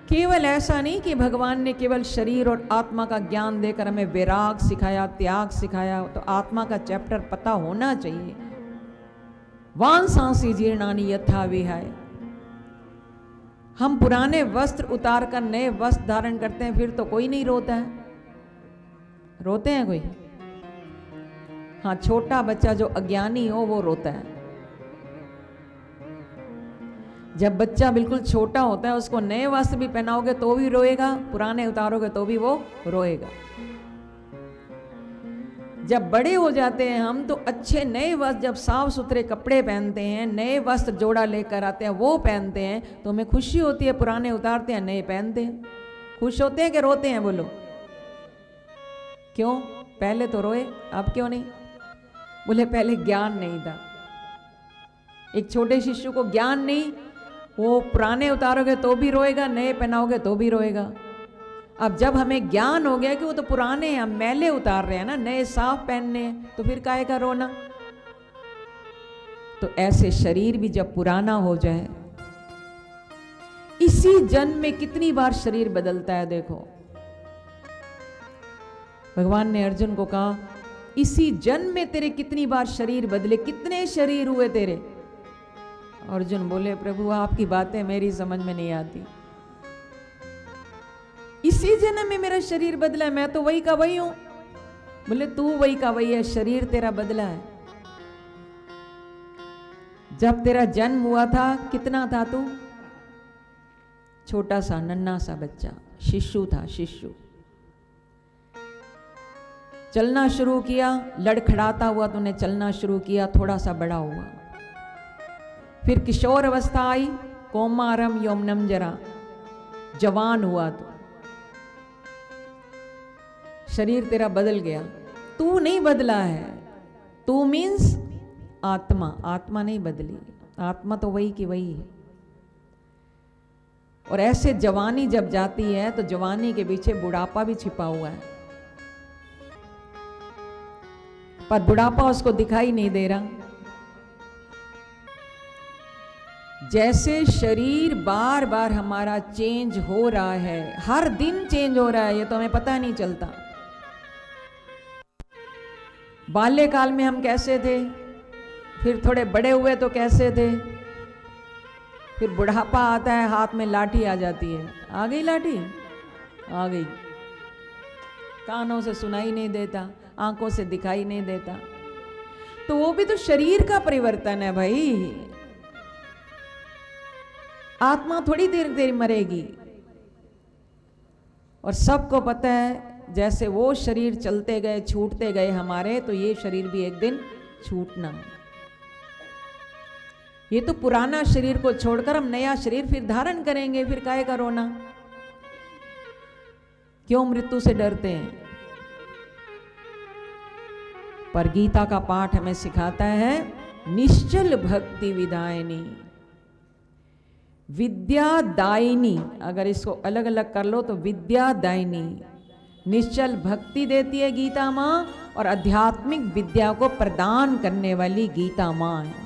केवल ऐसा नहीं कि भगवान ने केवल शरीर और आत्मा का ज्ञान देकर हमें वैराग सिखाया, त्याग सिखाया, तो आत्मा का चैप्टर पता होना चाहिए। वांसांसी जीर्णानि यथा विहाय। हम पुराने वस्त्र उतार कर नए वस्त्र धारण करते हैं, फिर तो कोई नहीं रोता है। रोते हैं कोई? हाँ, छोटा बच्चा जो अज्ञानी हो वो रोता है। जब बच्चा बिल्कुल छोटा होता है उसको नए वस्त्र भी पहनाओगे तो भी रोएगा, पुराने उतारोगे तो भी वो रोएगा। जब बड़े हो जाते हैं हम तो अच्छे नए वस्त्र, जब साफ सुथरे कपड़े पहनते हैं, नए वस्त्र जोड़ा लेकर आते हैं वो पहनते हैं तो हमें खुशी होती है। पुराने उतारते हैं, नए पहनते हैं। खुश होते हैं कि रोते हैं? बोलो क्यों? पहले तो रोए, अब क्यों नहीं? बोले पहले ज्ञान नहीं था। एक छोटे शिशु को ज्ञान नहीं, वो पुराने उतारोगे तो भी रोएगा, नए पहनाओगे तो भी रोएगा। अब जब हमें ज्ञान हो गया कि वो तो पुराने हैं, हम मैले उतार रहे हैं ना, नए साफ पहनने हैं, तो फिर काहे का रोना? तो ऐसे शरीर भी जब पुराना हो जाए, इसी जन्म में कितनी बार शरीर बदलता है। देखो भगवान ने अर्जुन को कहा इसी जन्म में तेरे कितनी बार शरीर बदले, कितने शरीर हुए तेरे? अर्जुन बोले प्रभु आपकी बातें मेरी समझ में नहीं आती। इसी जन्म में मेरा शरीर बदला है, मैं तो वही का वही हूं। बोले तू वही का वही है, शरीर तेरा बदला है। जब तेरा जन्म हुआ था कितना था तू? छोटा सा नन्हा सा बच्चा, शिशु था, शिशु। चलना शुरू किया, लड़खड़ाता हुआ तूने चलना शुरू किया, थोड़ा सा बड़ा हुआ। फिर किशोर अवस्था आई, कौमारम यौवनम जरा, जवान हुआ तो शरीर तेरा बदल गया। तू नहीं बदला है, तू मीन्स आत्मा। आत्मा नहीं बदली, आत्मा तो वही की वही है। और ऐसे जवानी जब जाती है तो जवानी के पीछे बुढ़ापा भी छिपा हुआ है, पर बुढ़ापा उसको दिखाई नहीं दे रहा। जैसे शरीर बार बार हमारा चेंज हो रहा है, हर दिन चेंज हो रहा है, ये तो हमें पता नहीं चलता। बाल्यकाल में हम कैसे थे, फिर थोड़े बड़े हुए तो कैसे थे, फिर बुढ़ापा आता है, हाथ में लाठी आ जाती है। आ गई लाठी, आ गई। कानों से सुनाई नहीं देता, आंखों से दिखाई नहीं देता, तो वो भी तो शरीर का परिवर्तन है भाई। आत्मा थोड़ी देर देर मरेगी। और सबको पता है जैसे वो शरीर चलते गए छूटते गए हमारे, तो ये शरीर भी एक दिन छूटना। ये तो पुराना शरीर को छोड़कर हम नया शरीर फिर धारण करेंगे, फिर काहे का रोना? क्यों मृत्यु से डरते हैं? पर गीता का पाठ हमें सिखाता है निश्चल भक्ति विदायिनी, विद्यादायिनी। अगर इसको अलग अलग कर लो तो विद्यादायिनी, निश्चल भक्ति देती है गीता माँ, और आध्यात्मिक विद्या को प्रदान करने वाली गीता माँ है।